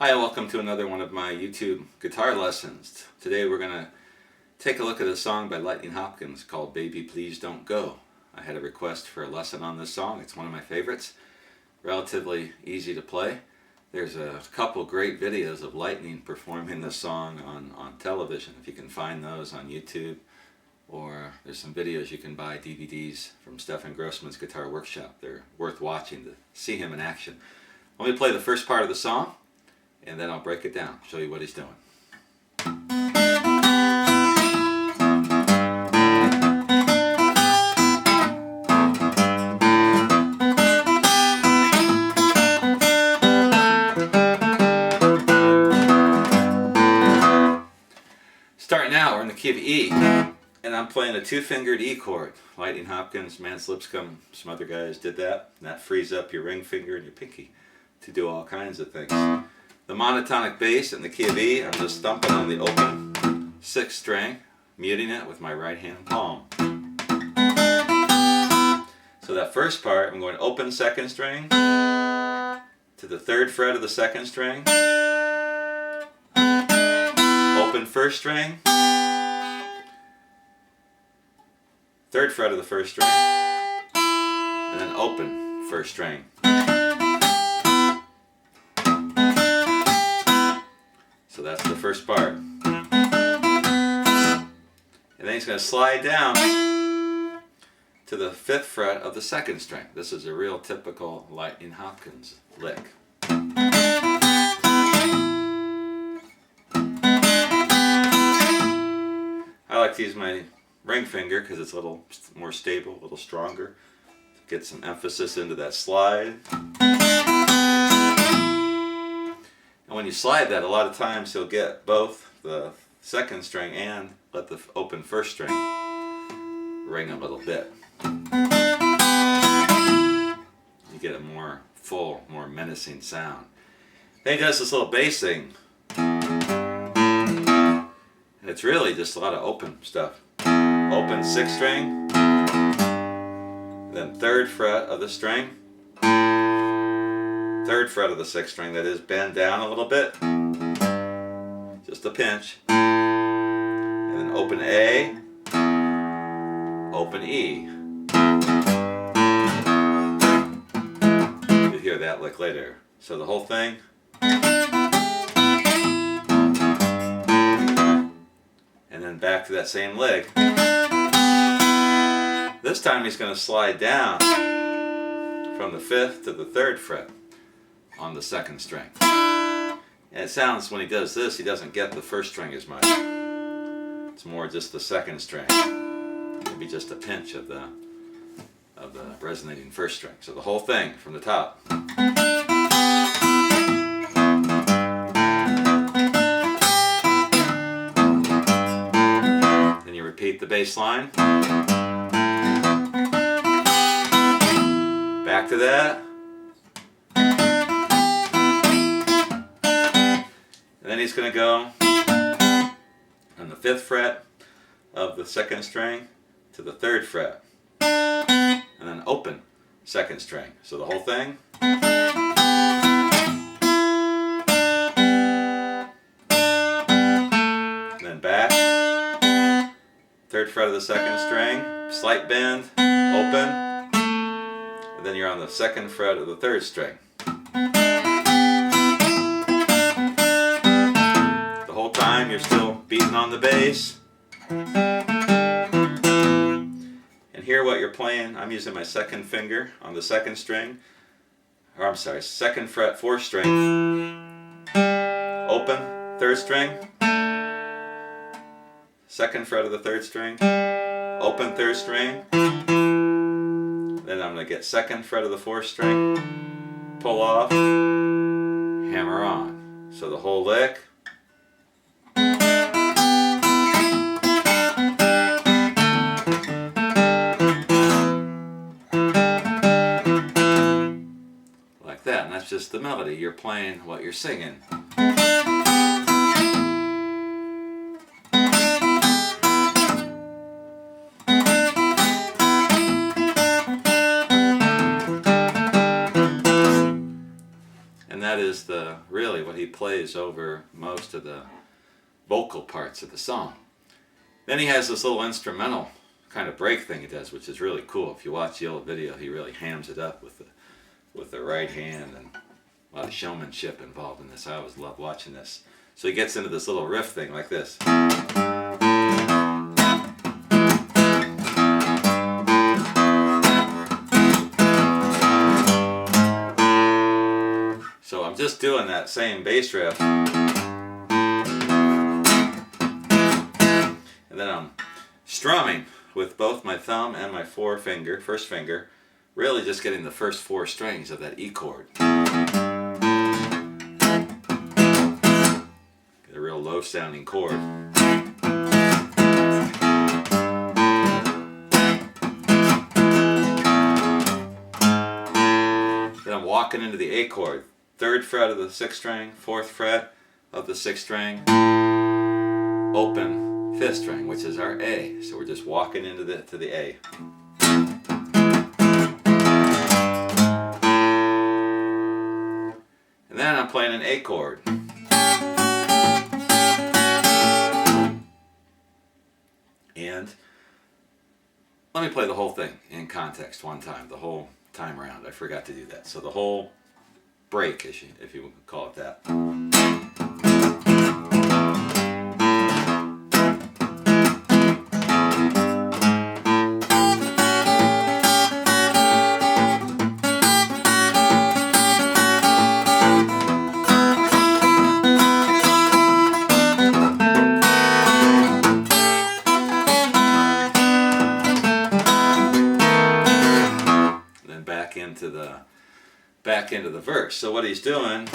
Hi, welcome to another one of my YouTube guitar lessons. Today we're going to take a look at a song by Lightning Hopkins called Baby Please Don't Go. I had a request for a lesson on this song. It's one of my favorites. Relatively easy to play. There's a couple great videos of Lightning performing this song on television, if you can find those on YouTube. Or there's some videos you can buy, DVDs from Stefan Grossman's Guitar Workshop. They're worth watching to see him in action. Let me play the first part of the song, and then I'll break it down, show you what he's doing. Starting out, we're in the key of E, and I'm playing a two-fingered E chord. Lightning Hopkins, Mance Lipscomb, some other guys did that, and that frees up your ring finger and your pinky to do all kinds of things. The monotonic bass in the key of E, I'm just thumping on the open 6th string, muting it with my right hand palm. So that first part, I'm going open 2nd string to the 3rd fret of the 2nd string, open 1st string, 3rd fret of the 1st string, and then open 1st string. So that's the first part. And then he's going to slide down to the 5th fret of the 2nd string. This is a real typical Lightning Hopkins lick. I like to use my ring finger because it's a little more stable, a little stronger. Get some emphasis into that slide. And when you slide that, a lot of times you'll get both the 2nd string and let the open 1st string ring a little bit. You get a more full, more menacing sound. Then he does this little bass thing. And it's really just a lot of open stuff. Open 6th string, then 3rd fret of the string, 3rd fret of the 6th string, that is, bend down a little bit, just a pinch, and then open A, open E. You'll hear that lick later. So the whole thing. And then back to that same lick. This time he's going to slide down from the 5th to the 3rd fret on the 2nd string. And it sounds, when he does this, he doesn't get the 1st string as much. It's more just the 2nd string. Maybe just a pinch of the resonating 1st string. So the whole thing from the top. Then you repeat the bass line. Back to that. And then he's going to go on the 5th fret of the 2nd string to the 3rd fret. And then open 2nd string. So the whole thing. And then back. 3rd fret of the 2nd string. Slight bend. Open. And then you're on the 2nd fret of the 3rd string. The whole time you're still beating on the bass. And here what you're playing, I'm using my 2nd finger on the 2nd string. Or I'm sorry, 2nd fret, 4th string. Open, 3rd string. 2nd fret of the 3rd string. Open 3rd string. Then I'm going to get 2nd fret of the 4th string, pull off, hammer on. So the whole lick. Like that, and that's just the melody. You're playing what you're singing. that is really what he plays over most of the vocal parts of the song. Then he has this little instrumental kind of break thing he does, which is really cool. If you watch the old video, he really hams it up with the right hand, and a lot of showmanship involved in this. I always love watching this. So he gets into this little riff thing like this. So I'm just doing that same bass riff, and then I'm strumming with both my thumb and my forefinger, first finger, really just getting the first 4 strings of that E chord. Get a real low sounding chord. Then I'm walking into the A chord. 3rd fret of the 6th string, 4th fret of the 6th string, open 5th string, which is our A. So we're just walking into the A. And then I'm playing an A chord. And let me play the whole thing in context one time, the whole time around. I forgot to do that. So the whole break, if you would call it that. Then back into the verse. So what he's doing,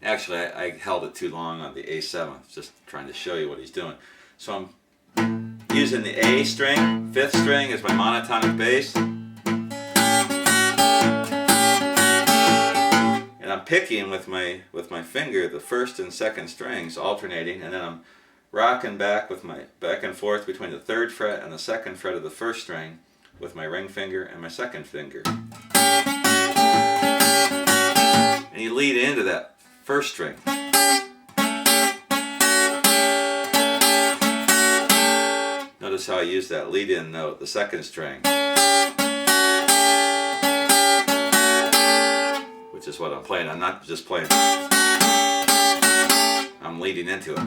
actually I held it too long on the A7, just trying to show you what he's doing. So I'm using the A string, 5th string as my monotonic bass, and I'm picking with my finger the 1st and 2nd strings, alternating, and then I'm rocking back and forth between the 3rd fret and the 2nd fret of the 1st string with my ring finger and my 2nd finger. And you lead into that 1st string. Notice how I use that lead-in note, the 2nd string, which is what I'm playing. I'm not just playing, I'm leading into it.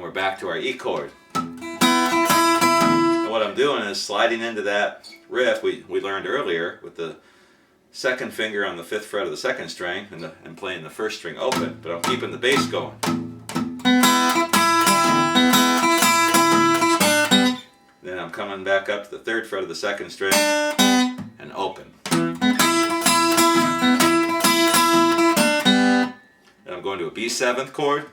We're back to our E chord. And what I'm doing is sliding into that riff we learned earlier with the 2nd finger on the 5th fret of the 2nd string and playing the 1st string open, but I'm keeping the bass going. Then I'm coming back up to the 3rd fret of the 2nd string and open. Then I'm going to a B7th chord.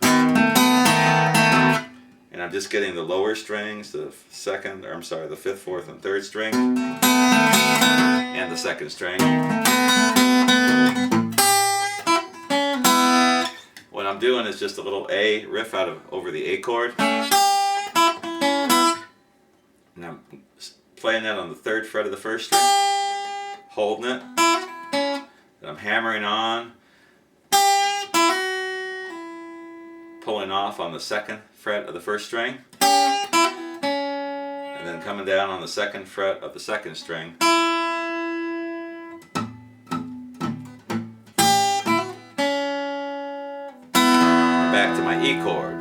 And I'm just getting the lower strings, the 5th, 4th, and 3rd string, and the 2nd string. What I'm doing is just a little A riff over the A chord, and I'm playing that on the 3rd fret of the 1st string, holding it, and I'm hammering on, pulling off on the 2nd fret of the 1st string, and then coming down on the 2nd fret of the 2nd string. And back to my E chord.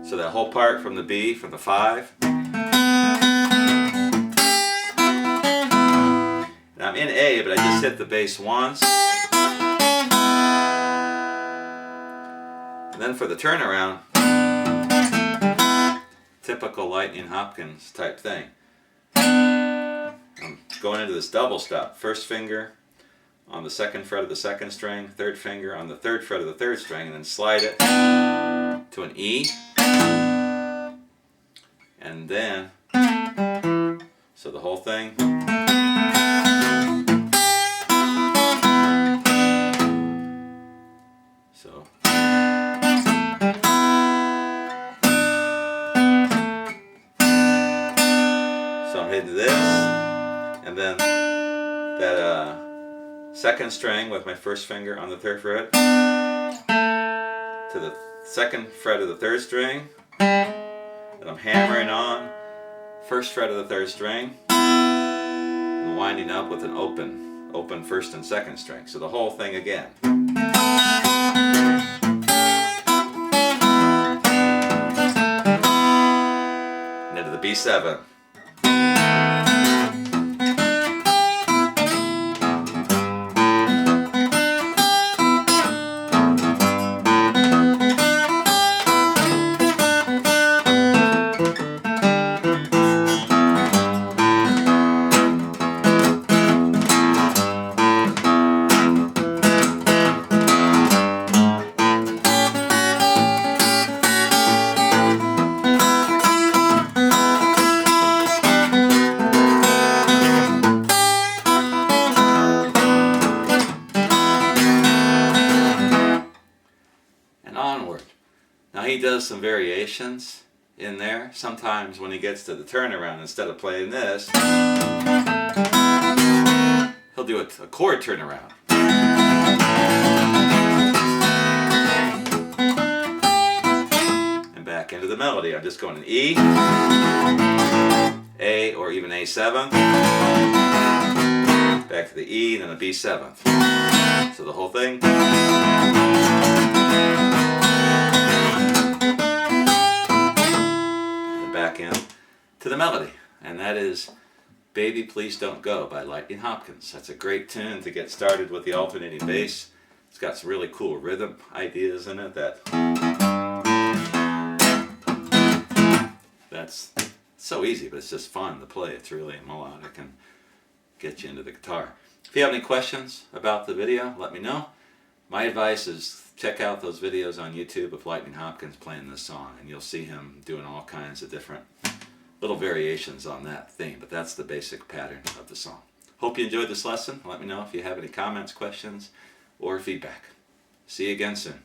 So that whole part from the B, from the 5. And I'm in A, but I just hit the bass once. And then for the turnaround, typical Lightning Hopkins type thing. I'm going into this double stop. 1st finger on the 2nd fret of the 2nd string, 3rd finger on the 3rd fret of the 3rd string, and then slide it to an E. And then, so the whole thing. So. I'm hitting this, and then that second string with my first finger on the third fret to the second fret of the third string, and I'm hammering on first fret of the third string and winding up with an open first and second string. So the whole thing again. And into the B7. Onward. Now he does some variations in there. Sometimes when he gets to the turnaround, instead of playing this, he'll do a chord turnaround. And back into the melody. I'm just going an E, A, or even A7, back to the E, and then a B7. So the whole thing. Back in to the melody, and that is Baby Please Don't Go by Lightning Hopkins. That's a great tune to get started with the alternating bass. It's got some really cool rhythm ideas in it that's so easy, but it's just fun to play. It's really melodic and get you into the guitar. If you have any questions about the video, let me know. My advice is check out those videos on YouTube of Lightning Hopkins playing this song, and you'll see him doing all kinds of different little variations on that theme, but that's the basic pattern of the song. Hope you enjoyed this lesson. Let me know if you have any comments, questions, or feedback. See you again soon.